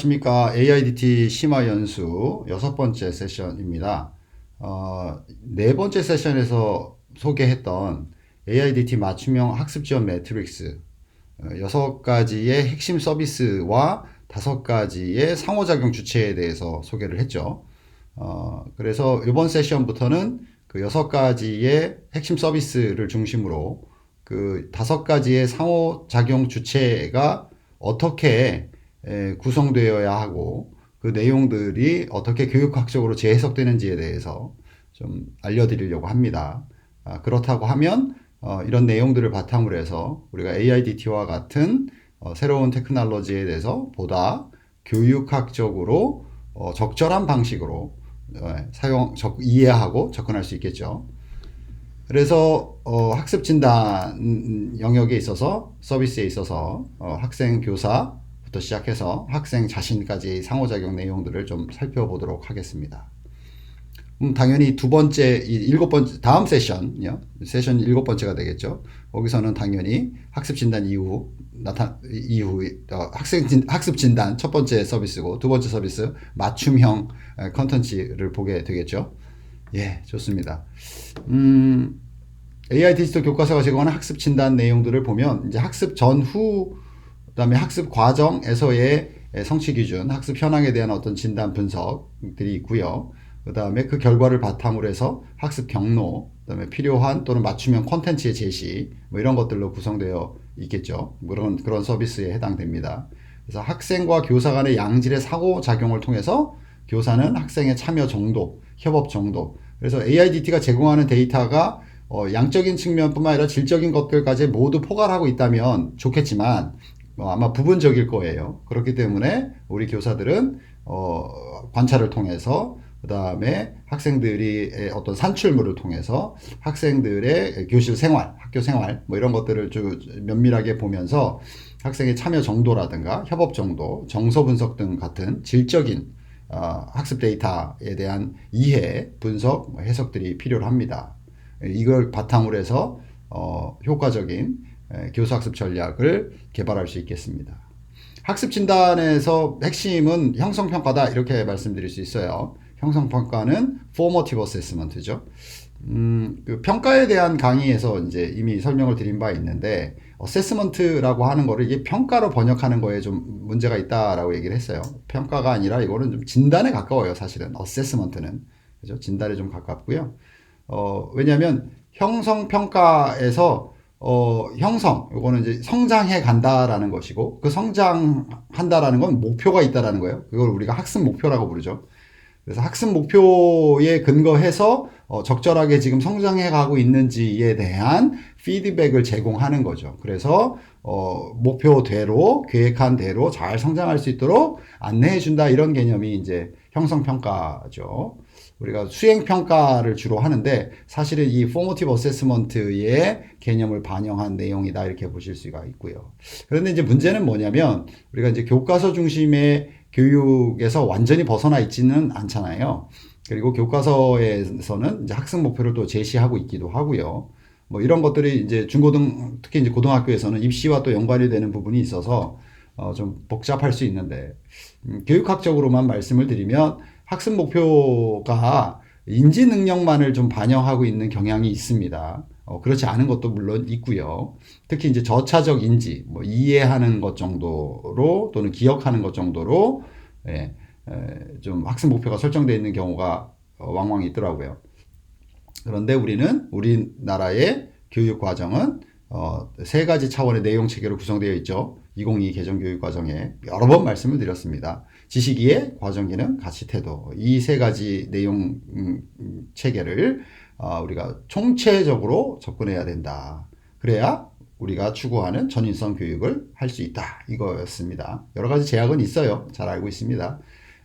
안녕하십니까. AIDT 심화 연수 여섯 번째 세션입니다. 네 번째 세션에서 소개했던 AIDT 맞춤형 학습 지원 매트릭스 여섯 가지의 핵심 서비스와 다섯 가지의 상호작용 주체에 대해서 소개를 했죠. 그래서 이번 세션부터는 그 여섯 가지의 핵심 서비스를 중심으로 그 다섯 가지의 상호작용 주체가 어떻게 구성되어야 하고 그 내용들이 어떻게 교육학적으로 재해석되는지에 대해서 좀 알려드리려고 합니다. 그렇다고 하면 이런 내용들을 바탕으로 해서 우리가 AIDT와 같은 새로운 테크놀로지에 대해서 보다 교육학적으로 적절한 방식으로 이해하고 접근할 수 있겠죠. 그래서 학습 진단 영역에 있어서 서비스에 있어서 학생 교사부터 시작해서 학생 자신까지 상호작용 내용들을 좀 살펴보도록 하겠습니다. 당연히 두 번째, 일곱 번째, 다음 세션이요. 세션 일곱 번째가 되겠죠. 거기서는 당연히 학습 진단 이후, 학습 진단 첫 번째 서비스고, 두 번째 서비스, 맞춤형 컨텐츠를 보게 되겠죠. 예, 좋습니다. AI 디지털 교과서가 제공하는 학습 진단 내용들을 보면, 이제 학습 전후, 그 다음에 학습 과정에서의 성취 기준, 학습 현황에 대한 어떤 진단 분석들이 있고요. 그 다음에 그 결과를 바탕으로 해서 학습 경로, 그 다음에 필요한 또는 맞춤형 콘텐츠의 제시, 뭐 이런 것들로 구성되어 있겠죠. 그런 서비스에 해당됩니다. 그래서 학생과 교사 간의 양질의 상호작용을 통해서 교사는 학생의 참여 정도, 협업 정도. 그래서 AIDT가 제공하는 데이터가 양적인 측면뿐만 아니라 질적인 것들까지 모두 포괄하고 있다면 좋겠지만 아마 부분적일 거예요. 그렇기 때문에 우리 교사들은 관찰을 통해서 그 다음에 학생들이 어떤 산출물을 통해서 학생들의 교실 생활, 학교 생활 뭐 이런 것들을 좀 면밀하게 보면서 학생의 참여 정도라든가 협업 정도, 정서 분석 등 같은 질적인 학습 데이터에 대한 이해, 분석, 해석들이 필요합니다. 이걸 바탕으로 해서 효과적인 교수학습 전략을 개발할 수 있겠습니다. 학습 진단에서 핵심은 형성평가다 이렇게 말씀드릴 수 있어요. 형성평가는 formative assessment죠. 그 평가에 대한 강의에서 이제 이미 설명을 드린 바 있는데 assessment라고 하는 거를 이게 평가로 번역하는 거에 좀 문제가 있다라고 얘기를 했어요. 평가가 아니라 이거는 좀 진단에 가까워요, 사실은. assessment는. 그죠? 진단에 좀 가깝고요. 왜냐하면 형성평가에서 요거는 이제 성장해 간다라는 것이고, 그 성장한다라는 건 목표가 있다라는 거예요. 그걸 우리가 학습 목표라고 부르죠. 그래서 학습 목표에 근거해서 적절하게 지금 성장해 가고 있는지에 대한 피드백을 제공하는 거죠. 그래서 목표대로 계획한 대로 잘 성장할 수 있도록 안내해 준다 이런 개념이 이제 형성평가죠. 우리가 수행평가를 주로 하는데 사실은 이 formative assessment의 개념을 반영한 내용이다 이렇게 보실 수가 있고요. 그런데 이제 문제는 뭐냐면 우리가 이제 교과서 중심의 교육에서 완전히 벗어나 있지는 않잖아요. 그리고 교과서에서는 이제 학습 목표를 또 제시하고 있기도 하고요. 뭐 이런 것들이 이제 특히 이제 고등학교에서는 입시와 또 연관이 되는 부분이 있어서 좀 복잡할 수 있는데 교육학적으로만 말씀을 드리면 학습 목표가 인지 능력만을 좀 반영하고 있는 경향이 있습니다. 그렇지 않은 것도 물론 있고요. 특히 이제 저차적 인지, 뭐 이해하는 것 정도로 또는 기억하는 것 정도로 좀 학습 목표가 설정되어 있는 경우가 왕왕 있더라고요. 그런데 우리나라의 교육 과정은 세 가지 차원의 내용 체계로 구성되어 있죠. 2022 개정교육과정에 여러 번 말씀을 드렸습니다. 지식이해, 과정기능, 가치태도 이 세 가지 내용 체계를 우리가 총체적으로 접근해야 된다. 그래야 우리가 추구하는 전인성 교육을 할 수 있다. 이거였습니다. 여러 가지 제약은 있어요. 잘 알고 있습니다.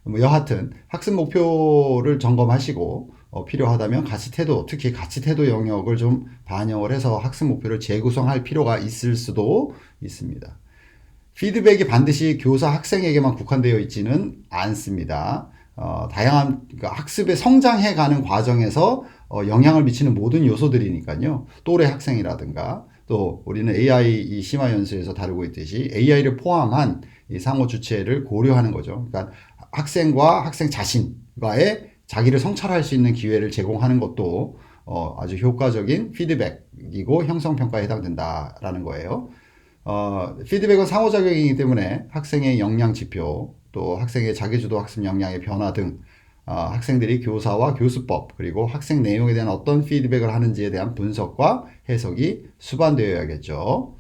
뭐 여하튼 학습 목표를 점검하시고 필요하다면 가치태도, 특히 가치태도 영역을 좀 반영을 해서 학습 목표를 재구성할 필요가 있을 수도 있습니다. 피드백이 반드시 교사 학생에게만 국한되어 있지는 않습니다. 다양한 그러니까 학습에 성장해가는 과정에서 영향을 미치는 모든 요소들이니까요. 또래 학생이라든가 또 우리는 AI 이 심화 연수에서 다루고 있듯이 AI를 포함한 이 상호 주체를 고려하는 거죠. 그러니까 학생과 학생 자신과의 자기를 성찰할 수 있는 기회를 제공하는 것도 아주 효과적인 피드백이고 형성평가에 해당된다라는 거예요. 피드백은 상호작용이기 때문에 학생의 역량 지표, 또 학생의 자기주도 학습 역량의 변화 등 학생들이 교사와 교수법 그리고 학생 내용에 대한 어떤 피드백을 하는지에 대한 분석과 해석이 수반되어야겠죠.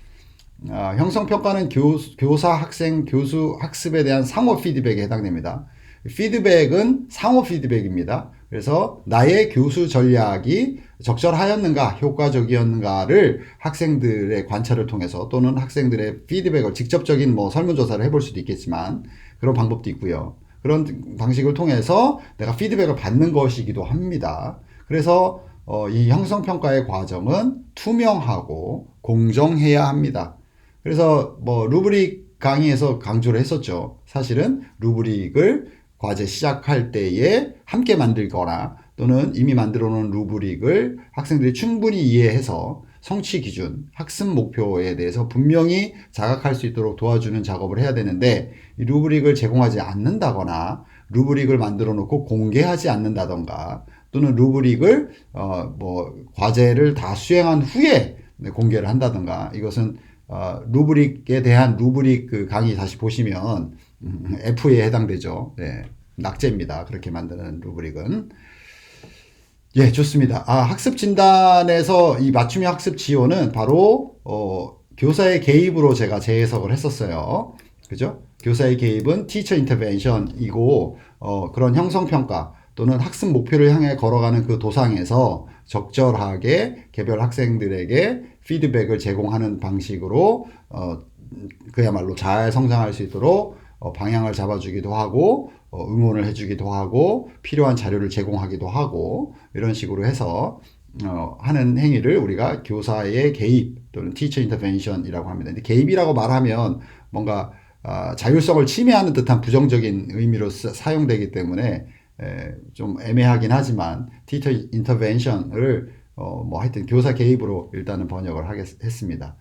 형성평가는 교사, 학생, 교수, 학습에 대한 상호 피드백에 해당됩니다. 피드백은 상호 피드백입니다. 그래서 나의 교수 전략이 적절하였는가, 효과적이었는가를 학생들의 관찰을 통해서 또는 학생들의 피드백을 직접적인 설문조사를 해볼 수도 있겠지만 그런 방법도 있고요. 그런 방식을 통해서 내가 피드백을 받는 것이기도 합니다. 그래서 이 형성평가의 과정은 투명하고 공정해야 합니다. 그래서 루브릭 강의에서 강조를 했었죠. 사실은 루브릭을 과제 시작할 때에 함께 만들거나 또는 이미 만들어 놓은 루브릭을 학생들이 충분히 이해해서 성취 기준, 학습 목표에 대해서 분명히 자각할 수 있도록 도와주는 작업을 해야 되는데 이 루브릭을 제공하지 않는다거나 루브릭을 만들어 놓고 공개하지 않는다던가 또는 루브릭을 과제를 다 수행한 후에 공개를 한다던가 이것은 루브릭에 대한 루브릭 그 강의 다시 보시면 F에 해당되죠. 네, 낙제입니다. 그렇게 만드는 루브릭은. 예, 좋습니다. 학습 진단에서 이 맞춤형 학습 지원은 바로 교사의 개입으로 제가 재해석을 했었어요. 그죠? 교사의 개입은 teacher intervention이고 그런 형성평가 또는 학습 목표를 향해 걸어가는 그 도상에서 적절하게 개별 학생들에게 피드백을 제공하는 방식으로 그야말로 잘 성장할 수 있도록 방향을 잡아주기도 하고 응원을 해주기도 하고 필요한 자료를 제공하기도 하고 이런 식으로 해서 하는 행위를 우리가 교사의 개입 또는 teacher intervention이라고 합니다. 근데 개입이라고 말하면 뭔가 자율성을 침해하는 듯한 부정적인 의미로 사용되기 때문에 좀 애매하긴 하지만 teacher intervention을 하여튼 교사 개입으로 일단은 번역을 했습니다.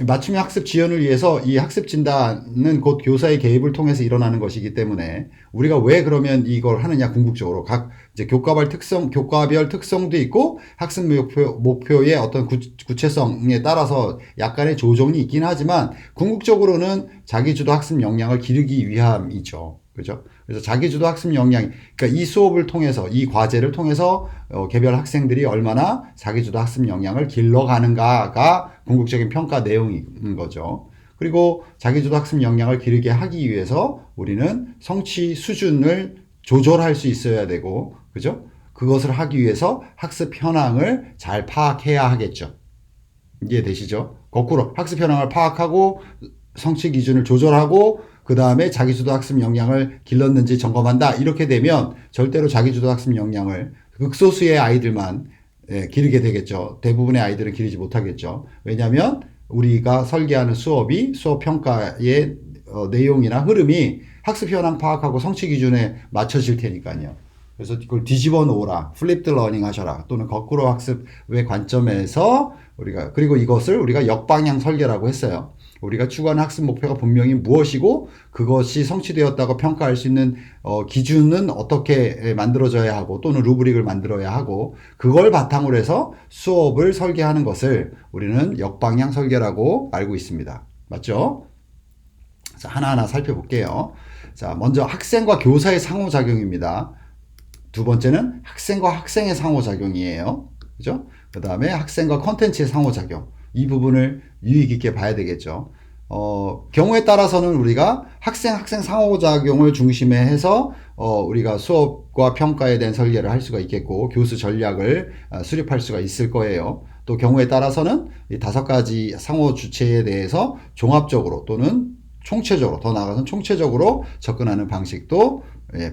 맞춤형 학습 지원을 위해서 이 학습 진단은 곧 교사의 개입을 통해서 일어나는 것이기 때문에 우리가 왜 그러면 이걸 하느냐 궁극적으로 각 이제 교과별 특성도 있고 학습 목표의 어떤 구체성에 따라서 약간의 조정이 있긴 하지만 궁극적으로는 자기주도 학습 역량을 기르기 위함이죠. 그죠? 그래서 자기주도 학습 역량, 그러니까 이 수업을 통해서, 이 과제를 통해서 개별 학생들이 얼마나 자기주도 학습 역량을 길러가는가가 궁극적인 평가 내용인 거죠. 그리고 자기주도 학습 역량을 기르게 하기 위해서 우리는 성취 수준을 조절할 수 있어야 되고, 그죠? 그것을 하기 위해서 학습 현황을 잘 파악해야 하겠죠. 이해되시죠? 거꾸로 학습 현황을 파악하고 성취 기준을 조절하고 그 다음에 자기주도 학습 역량을 길렀는지 점검한다. 이렇게 되면 절대로 자기주도 학습 역량을 극소수의 아이들만 기르게 되겠죠. 대부분의 아이들은 기르지 못하겠죠. 왜냐하면 우리가 설계하는 수업이 수업 평가의 내용이나 흐름이 학습 현황 파악하고 성취 기준에 맞춰질 테니까요. 그래서 그걸 뒤집어 놓으라. 플립드 러닝 하셔라. 또는 거꾸로 학습의 관점에서 그리고 이것을 우리가 역방향 설계라고 했어요. 우리가 추구하는 학습 목표가 분명히 무엇이고 그것이 성취되었다고 평가할 수 있는 기준은 어떻게 만들어져야 하고 또는 루브릭을 만들어야 하고 그걸 바탕으로 해서 수업을 설계하는 것을 우리는 역방향 설계라고 알고 있습니다. 맞죠? 자, 하나하나 살펴볼게요. 자, 먼저 학생과 교사의 상호작용입니다. 두 번째는 학생과 학생의 상호작용이에요. 그죠? 그 다음에 학생과 컨텐츠의 상호작용. 이 부분을 유의 깊게 봐야 되겠죠. 경우에 따라서는 우리가 학생 상호작용을 중심에 해서 우리가 수업과 평가에 대한 설계를 할 수가 있겠고 교수 전략을 수립할 수가 있을 거예요. 또 경우에 따라서는 이 5가지 상호 주체에 대해서 종합적으로 또는 총체적으로 더 나아가서는 총체적으로 접근하는 방식도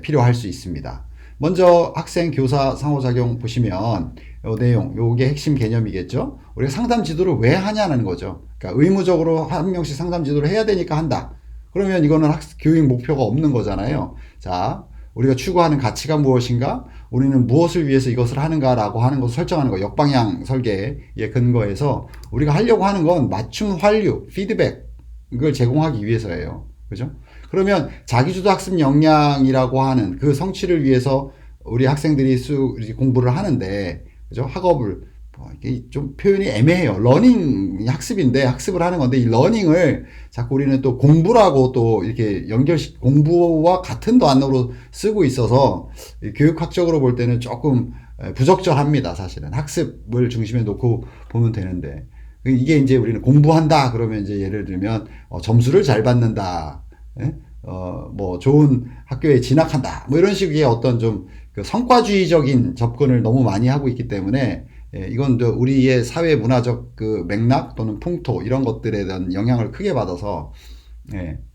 필요할 수 있습니다. 먼저 학생 교사 상호작용 보시면 내용, 요게 핵심 개념이겠죠. 우리가 상담 지도를 왜 하냐는 거죠. 그러니까 의무적으로 한 명씩 상담 지도를 해야 되니까 한다. 그러면 이거는 교육 목표가 없는 거잖아요. 자, 우리가 추구하는 가치가 무엇인가? 우리는 무엇을 위해서 이것을 하는가라고 하는 것을 설정하는 거. 역방향 설계에 근거해서 우리가 하려고 하는 건 맞춤 환류, 피드백을 제공하기 위해서예요. 그죠? 그러면 자기주도 학습 역량이라고 하는 그 성취를 위해서 우리 학생들이 공부를 하는데, 그죠? 학업을, 이게 좀 표현이 애매해요. 러닝 학습인데 학습을 하는 건데 이 러닝을 자꾸 우리는 또 공부라고 또 이렇게 공부와 같은 단어로 쓰고 있어서 교육학적으로 볼 때는 조금 부적절합니다. 사실은 학습을 중심에 놓고 보면 되는데, 이게 이제 우리는 공부한다 그러면 이제 예를 들면 점수를 잘 받는다, 뭐 좋은 학교에 진학한다, 뭐 이런 식의 어떤 좀 그 성과주의적인 접근을 너무 많이 하고 있기 때문에 이건 우리의 사회 문화적 그 맥락 또는 풍토 이런 것들에 대한 영향을 크게 받아서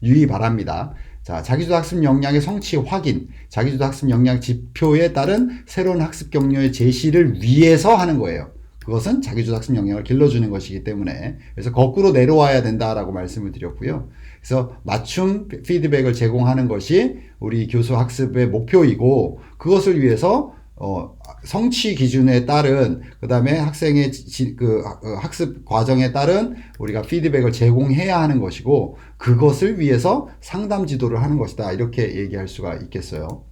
유의 바랍니다. 자, 자기주도 학습 역량의 성취 확인, 자기주도 학습 역량 지표에 따른 새로운 학습 경로의 제시를 위해서 하는 거예요. 그것은 자기주도 학습 역량을 길러주는 것이기 때문에, 그래서 거꾸로 내려와야 된다라고 말씀을 드렸고요. 그래서 맞춤 피드백을 제공하는 것이 우리 교수 학습의 목표이고, 그것을 위해서 성취 기준에 따른, 그 다음에 학생의 학습 과정에 따른 우리가 피드백을 제공해야 하는 것이고, 그것을 위해서 상담 지도를 하는 것이다, 이렇게 얘기할 수가 있겠어요.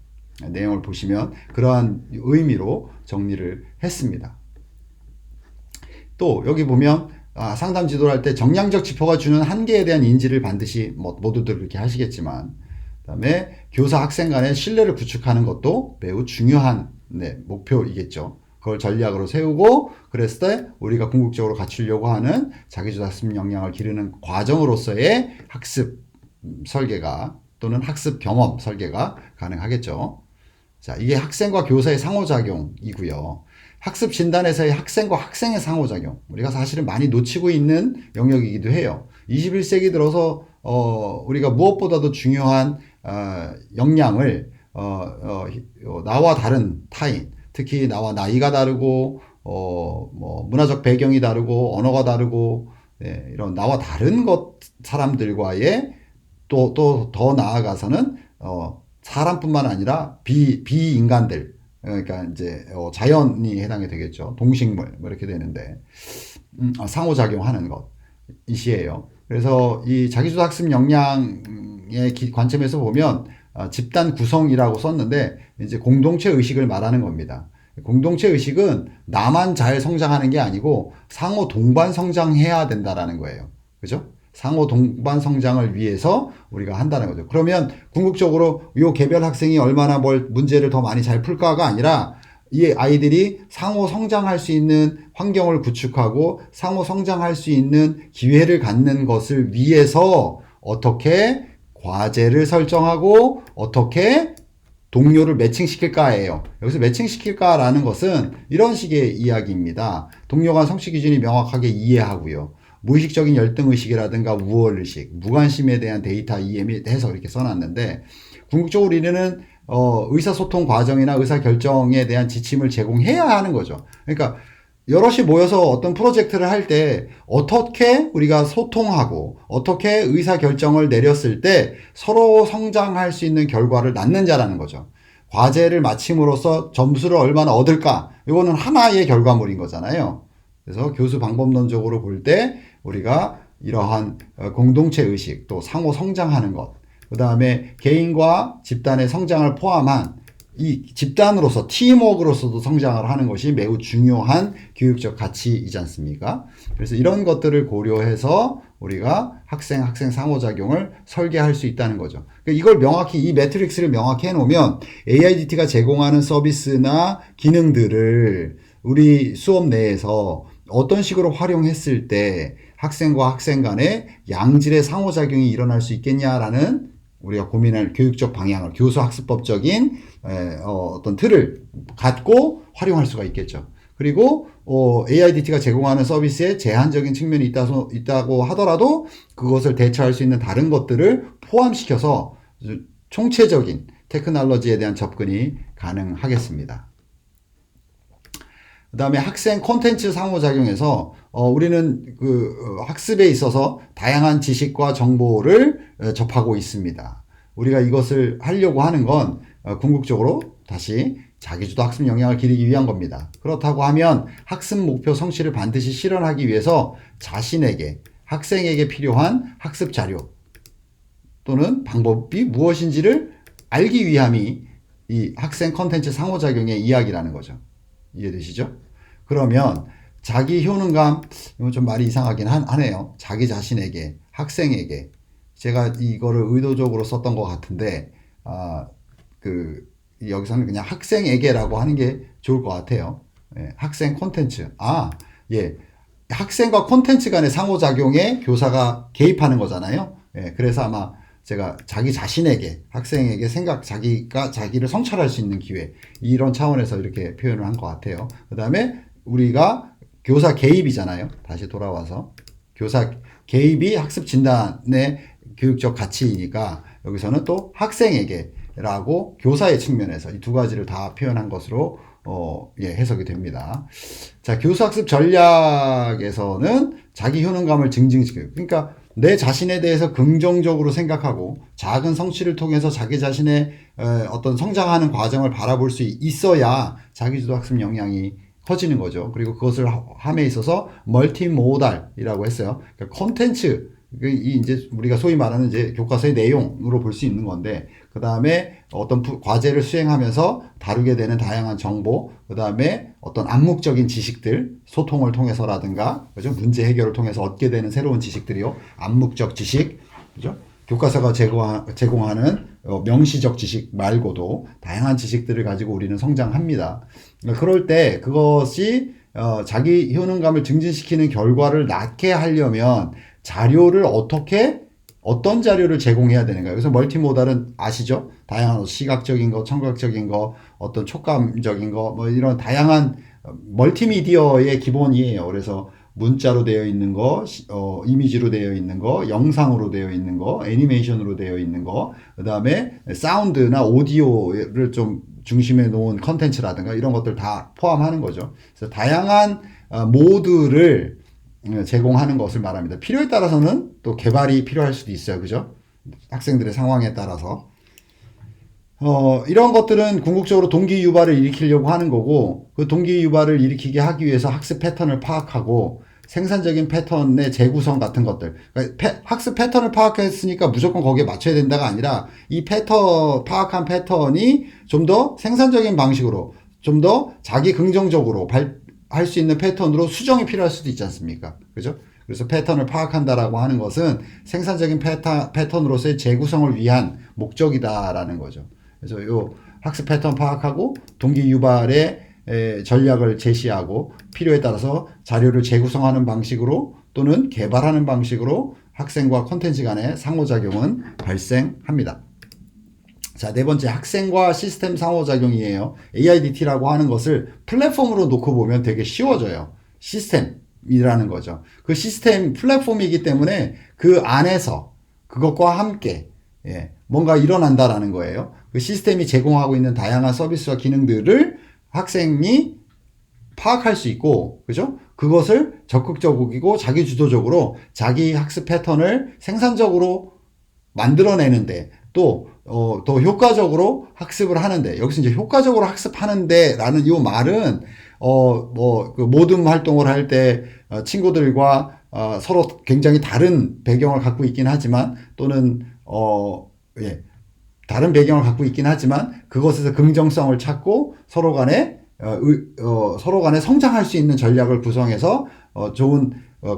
내용을 보시면 그러한 의미로 정리를 했습니다. 또 여기 보면 상담 지도를 할 때 정량적 지표가 주는 한계에 대한 인지를 반드시 모두들 그렇게 하시겠지만, 그 다음에 교사 학생 간의 신뢰를 구축하는 것도 매우 중요한 목표이겠죠. 그걸 전략으로 세우고, 그랬을 때 우리가 궁극적으로 갖추려고 하는 자기주도 학습 역량을 기르는 과정으로서의 학습 설계가 또는 학습 경험 설계가 가능하겠죠. 자, 이게 학생과 교사의 상호작용이고요. 학습 진단에서의 학생과 학생의 상호작용, 우리가 사실은 많이 놓치고 있는 영역이기도 해요. 21세기 들어서 우리가 무엇보다도 중요한 역량을 나와 다른 타인, 특히 나와 나이가 다르고 뭐 문화적 배경이 다르고 언어가 다르고 이런 나와 다른 사람들과의 또 더 나아가서는 사람뿐만 아니라 비인간들, 그러니까 이제 자연이 해당이 되겠죠. 동식물 뭐 이렇게 되는데 상호작용하는 것이에요. 그래서 이 자기주도 학습 역량의 관점에서 보면 집단 구성이라고 썼는데 이제 공동체 의식을 말하는 겁니다. 공동체 의식은 나만 잘 성장하는 게 아니고 상호 동반 성장해야 된다라는 거예요. 그죠? 상호 동반 성장을 위해서 우리가 한다는 거죠. 그러면 궁극적으로 이 개별 학생이 얼마나 문제를 더 많이 잘 풀까가 아니라 이 아이들이 상호 성장할 수 있는 환경을 구축하고 상호 성장할 수 있는 기회를 갖는 것을 위해서 어떻게 과제를 설정하고 어떻게 동료를 매칭시킬까예요. 여기서 매칭시킬까라는 것은 이런 식의 이야기입니다. 동료 간 성취 기준이 명확하게 이해하고요. 무의식적인 열등의식이라든가 우월의식, 무관심에 대한 데이터 이해에 대해서 이렇게 써놨는데, 궁극적으로 우리는 의사소통 과정이나 의사결정에 대한 지침을 제공해야 하는 거죠. 그러니까 여럿이 모여서 어떤 프로젝트를 할 때 어떻게 우리가 소통하고 어떻게 의사결정을 내렸을 때 서로 성장할 수 있는 결과를 낳는자라는 거죠. 과제를 마침으로써 점수를 얼마나 얻을까, 이거는 하나의 결과물인 거잖아요. 그래서 교수 방법론적으로 볼 때 우리가 이러한 공동체 의식, 또 상호 성장하는 것, 그 다음에 개인과 집단의 성장을 포함한 이 집단으로서, 팀워크로서도 성장을 하는 것이 매우 중요한 교육적 가치이지 않습니까? 그래서 이런 것들을 고려해서 우리가 학생 상호작용을 설계할 수 있다는 거죠. 이걸 명확히, 이 매트릭스를 명확히 해놓으면 AIDT가 제공하는 서비스나 기능들을 우리 수업 내에서 어떤 식으로 활용했을 때 학생과 학생 간의 양질의 상호작용이 일어날 수 있겠냐라는 우리가 고민할 교육적 방향을, 교수학습법적인 어떤 틀을 갖고 활용할 수가 있겠죠. 그리고 AIDT가 제공하는 서비스에 제한적인 측면이 있다고 하더라도 그것을 대처할 수 있는 다른 것들을 포함시켜서 총체적인 테크놀로지에 대한 접근이 가능하겠습니다. 그 다음에 학생 콘텐츠 상호작용에서 우리는 학습에 있어서 다양한 지식과 정보를 접하고 있습니다. 우리가 이것을 하려고 하는 건 궁극적으로 다시 자기주도 학습 역량을 기르기 위한 겁니다. 그렇다고 하면 학습 목표 성취를 반드시 실현하기 위해서 자신에게, 학생에게 필요한 학습 자료 또는 방법이 무엇인지를 알기 위함이 이 학생 컨텐츠 상호작용의 이야기라는 거죠. 이해되시죠? 그러면 자기 효능감, 이건 좀 말이 이상하긴 하네요. 자기 자신에게, 학생에게. 제가 이거를 의도적으로 썼던 것 같은데, 여기서는 그냥 학생에게라고 하는 게 좋을 것 같아요. 예, 학생 콘텐츠. 예. 학생과 콘텐츠 간의 상호작용에 교사가 개입하는 거잖아요. 예, 그래서 아마 제가 자기 자신에게, 학생에게 자기가 자기를 성찰할 수 있는 기회, 이런 차원에서 이렇게 표현을 한 것 같아요. 그 다음에 우리가 교사 개입이잖아요. 다시 돌아와서. 교사 개입이 학습 진단의 교육적 가치이니까 여기서는 또 학생에게라고 교사의 측면에서 이 두 가지를 다 표현한 것으로 해석이 됩니다. 자, 교수학습 전략에서는 자기 효능감을 증진시켜요. 그러니까 내 자신에 대해서 긍정적으로 생각하고 작은 성취를 통해서 자기 자신의 어떤 성장하는 과정을 바라볼 수 있어야 자기주도 학습 역량이 커지는 거죠. 그리고 그것을 함에 있어서 멀티모달이라고 했어요. 그러니까 콘텐츠, 이제 우리가 소위 말하는 이제 교과서의 내용으로 볼 수 있는 건데, 그 다음에 어떤 과제를 수행하면서 다루게 되는 다양한 정보, 그 다음에 어떤 암묵적인 지식들, 소통을 통해서라든가, 그죠? 문제 해결을 통해서 얻게 되는 새로운 지식들이요. 암묵적 지식, 그죠? 교과서가 제공하는 명시적 지식 말고도 다양한 지식들을 가지고 우리는 성장합니다. 그럴 때 그것이 자기 효능감을 증진시키는 결과를 낳게 하려면 자료를 어떤 자료를 제공해야 되는가. 그래서 멀티모달은 아시죠? 다양한 시각적인 거, 청각적인 거, 어떤 촉감적인 거, 뭐 이런 다양한 멀티미디어의 기본이에요. 그래서 문자로 되어 있는 거, 이미지로 되어 있는 거, 영상으로 되어 있는 거, 애니메이션으로 되어 있는 거, 그 다음에 사운드나 오디오를 좀 중심에 놓은 컨텐츠라든가 이런 것들 다 포함하는 거죠. 그래서 다양한 모드를 제공하는 것을 말합니다. 필요에 따라서는 또 개발이 필요할 수도 있어요. 그죠? 학생들의 상황에 따라서. 이런 것들은 궁극적으로 동기 유발을 일으키려고 하는 거고, 그 동기 유발을 일으키게 하기 위해서 학습 패턴을 파악하고 생산적인 패턴의 재구성 같은 것들. 그러니까 학습 패턴을 파악했으니까 무조건 거기에 맞춰야 된다가 아니라 이 파악한 패턴이 좀 더 생산적인 방식으로, 좀 더 자기 긍정적으로 할 수 있는 패턴으로 수정이 필요할 수도 있지 않습니까? 그죠? 그래서 패턴을 파악한다라고 하는 것은 생산적인 패턴으로서의 재구성을 위한 목적이다라는 거죠. 그래서 요 학습 패턴 파악하고 동기 유발의 전략을 제시하고 필요에 따라서 자료를 재구성하는 방식으로 또는 개발하는 방식으로 학생과 콘텐츠 간의 상호작용은 발생합니다. 자, 네 번째, 학생과 시스템 상호작용이에요. AIDT라고 하는 것을 플랫폼으로 놓고 보면 되게 쉬워져요. 시스템이라는 거죠. 그 시스템 플랫폼이기 때문에 그 안에서 그것과 함께 뭔가 일어난다라는 거예요. 그 시스템이 제공하고 있는 다양한 서비스와 기능들을 학생이 파악할 수 있고, 그죠? 그것을 적극적이고 자기주도적으로 자기 학습 패턴을 생산적으로 만들어내는데 또 효과적으로 학습을 하는데, 여기서 이제 효과적으로 학습하는데 라는 이 말은 그 모든 활동을 할 때 친구들과 서로 굉장히 다른 배경을 갖고 있긴 하지만 또는 다른 배경을 갖고 있긴 하지만 그것에서 긍정성을 찾고 서로 간에 성장할 수 있는 전략을 구성해서 좋은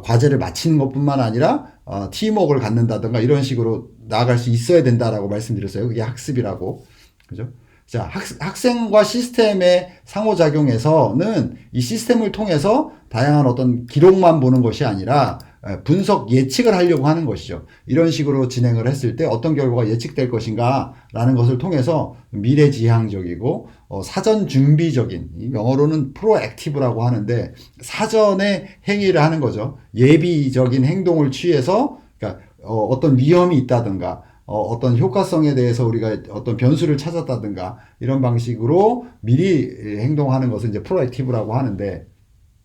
과제를 마치는 것뿐만 아니라 팀워크를 갖는다든가 이런 식으로 나아갈 수 있어야 된다라고 말씀드렸어요. 그게 학습이라고. 그죠? 자, 학생과 시스템의 상호작용에서는 이 시스템을 통해서 다양한 어떤 기록만 보는 것이 아니라 분석 예측을 하려고 하는 것이죠. 이런 식으로 진행을 했을 때 어떤 결과가 예측될 것인가 라는 것을 통해서 미래지향적이고 사전 준비적인, 영어로는 프로액티브라고 하는데 사전에 행위를 하는 거죠. 예비적인 행동을 취해서, 그러니까 어떤 위험이 있다든가 어떤 효과성에 대해서 우리가 어떤 변수를 찾았다든가 이런 방식으로 미리 행동하는 것을 이제 프로액티브라고 하는데,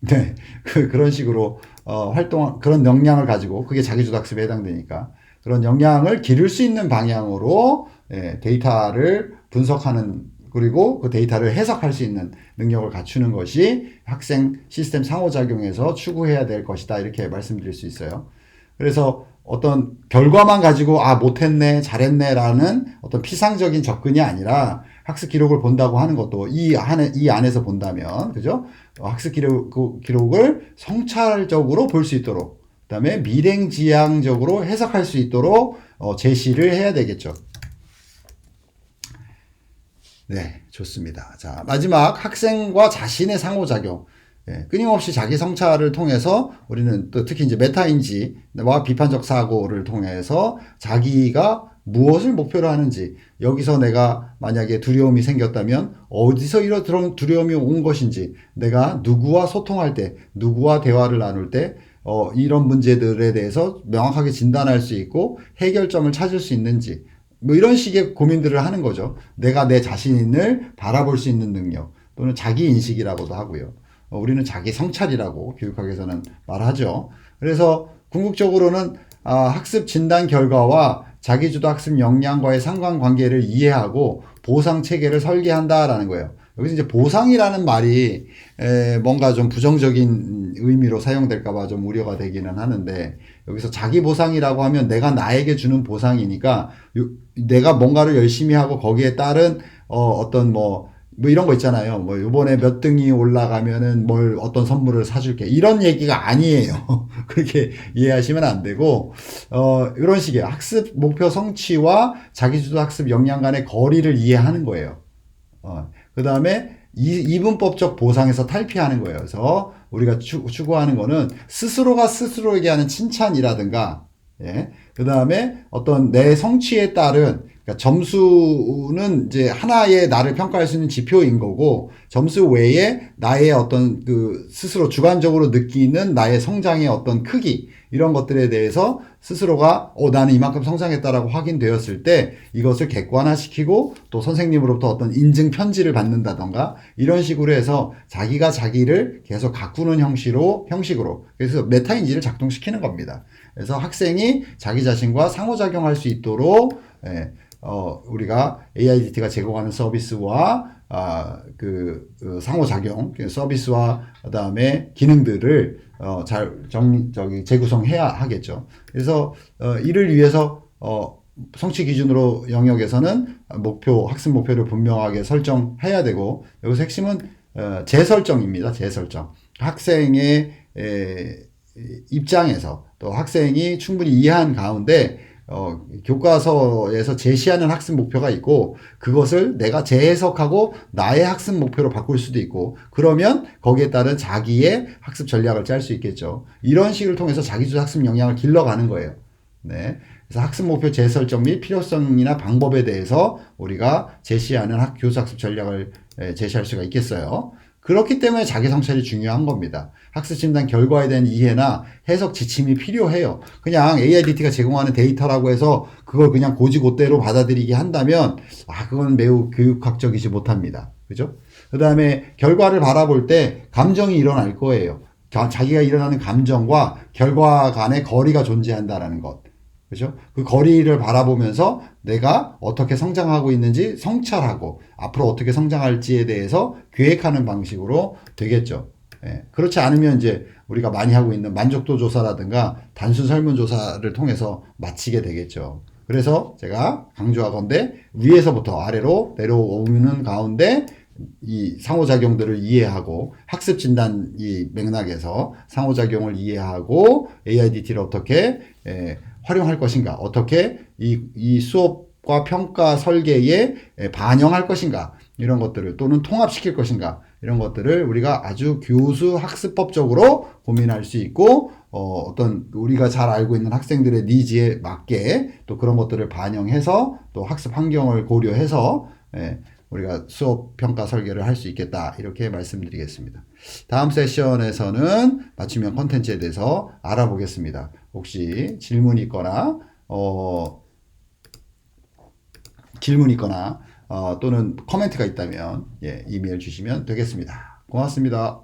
네, 그런 식으로 그런 역량을 가지고, 그게 자기주도 학습에 해당되니까 그런 역량을 기를 수 있는 방향으로 데이터를 분석하는 그리고 그 데이터를 해석할 수 있는 능력을 갖추는 것이 학생 시스템 상호작용에서 추구해야 될 것이다. 이렇게 말씀드릴 수 있어요. 그래서 어떤 결과만 가지고 못했네, 잘했네 라는 어떤 피상적인 접근이 아니라 학습 기록을 본다고 하는 것도 이 안에서 본다면, 그죠? 학습 기록을 성찰적으로 볼 수 있도록, 그 다음에 미랭지향적으로 해석할 수 있도록 제시를 해야 되겠죠. 네, 좋습니다. 자, 마지막 학생과 자신의 상호작용. 끊임없이 자기 성찰을 통해서 우리는 또 특히 이제 메타인지와 비판적 사고를 통해서 자기가 무엇을 목표로 하는지, 여기서 내가 만약에 두려움이 생겼다면 어디서 이런 두려움이 온 것인지, 내가 누구와 소통할 때, 누구와 대화를 나눌 때 이런 문제들에 대해서 명확하게 진단할 수 있고 해결점을 찾을 수 있는지, 뭐 이런 식의 고민들을 하는 거죠. 내가 내 자신을 바라볼 수 있는 능력, 또는 자기 인식이라고도 하고요. 우리는 자기 성찰이라고 교육학에서는 말하죠. 그래서 궁극적으로는 학습 진단 결과와 자기주도 학습 역량과의 상관관계를 이해하고 보상 체계를 설계한다라는 거예요. 여기서 이제 보상이라는 말이 뭔가 좀 부정적인 의미로 사용될까봐 좀 우려가 되기는 하는데, 여기서 자기 보상이라고 하면 내가 나에게 주는 보상이니까 내가 뭔가를 열심히 하고 거기에 따른 어떤 뭐 이런 거 있잖아요. 뭐 이번에 몇 등이 올라가면은 어떤 선물을 사줄게, 이런 얘기가 아니에요. 그렇게 이해하시면 안 되고 이런 식의 학습 목표 성취와 자기주도 학습 역량 간의 거리를 이해하는 거예요. 그 다음에 이분법적 보상에서 탈피하는 거예요. 그래서 우리가 추구하는 거는 스스로가 스스로에게 하는 칭찬이라든가, 그 다음에 어떤 내 성취에 따른, 그러니까 점수는 이제 하나의 나를 평가할 수 있는 지표인 거고, 점수 외에 나의 어떤 그 스스로 주관적으로 느끼는 나의 성장의 어떤 크기, 이런 것들에 대해서 스스로가 나는 이만큼 성장했다라고 확인되었을 때 이것을 객관화시키고 또 선생님으로부터 어떤 인증 편지를 받는다던가, 이런 식으로 해서 자기가 자기를 계속 가꾸는 형식으로 그래서 메타인지를 작동시키는 겁니다. 그래서 학생이 자기 자신과 상호작용할 수 있도록 우리가 AIDT가 제공하는 서비스와 그 상호작용 서비스와 그다음에 기능들을 잘 재구성해야 하겠죠. 그래서 이를 위해서 성취 기준으로 영역에서는 학습 목표를 분명하게 설정해야 되고, 여기서 핵심은 재설정입니다. 재설정. 학생의 입장에서 또 학생이 충분히 이해한 가운데 교과서에서 제시하는 학습 목표가 있고, 그것을 내가 재해석하고 나의 학습 목표로 바꿀 수도 있고, 그러면 거기에 따른 자기의 학습 전략을 짤 수 있겠죠. 이런 식을 통해서 자기주도 학습 역량을 길러가는 거예요. 네. 그래서 학습 목표 재설정 및 필요성이나 방법에 대해서 우리가 제시하는 교수 학습 전략을 제시할 수가 있겠어요. 그렇기 때문에 자기 성찰이 중요한 겁니다. 학습 진단 결과에 대한 이해나 해석 지침이 필요해요. 그냥 AIDT가 제공하는 데이터라고 해서 그걸 그냥 고지고대로 받아들이게 한다면 그건 매우 교육학적이지 못합니다. 그죠? 그 다음에 결과를 바라볼 때 감정이 일어날 거예요. 자기가 일어나는 감정과 결과 간의 거리가 존재한다라는 것. 그죠? 그 거리를 바라보면서 내가 어떻게 성장하고 있는지 성찰하고 앞으로 어떻게 성장할지에 대해서 계획하는 방식으로 되겠죠. 그렇지 않으면 이제 우리가 많이 하고 있는 만족도 조사라든가 단순 설문 조사를 통해서 마치게 되겠죠. 그래서 제가 강조하건대 위에서부터 아래로 내려오는 가운데 이 상호작용들을 이해하고 학습 진단 이 맥락에서 상호작용을 이해하고 AIDT를 어떻게 활용할 것인가, 어떻게 이 수업과 평가 설계에 반영할 것인가, 이런 것들을 또는 통합시킬 것인가, 이런 것들을 우리가 아주 교수 학습법적으로 고민할 수 있고 어떤 우리가 잘 알고 있는 학생들의 니즈에 맞게 또 그런 것들을 반영해서 또 학습 환경을 고려해서 우리가 수업 평가 설계를 할 수 있겠다, 이렇게 말씀드리겠습니다. 다음 세션에서는 맞춤형 콘텐츠에 대해서 알아보겠습니다. 혹시 질문이 있거나 또는 코멘트가 있다면 이메일 주시면 되겠습니다. 고맙습니다.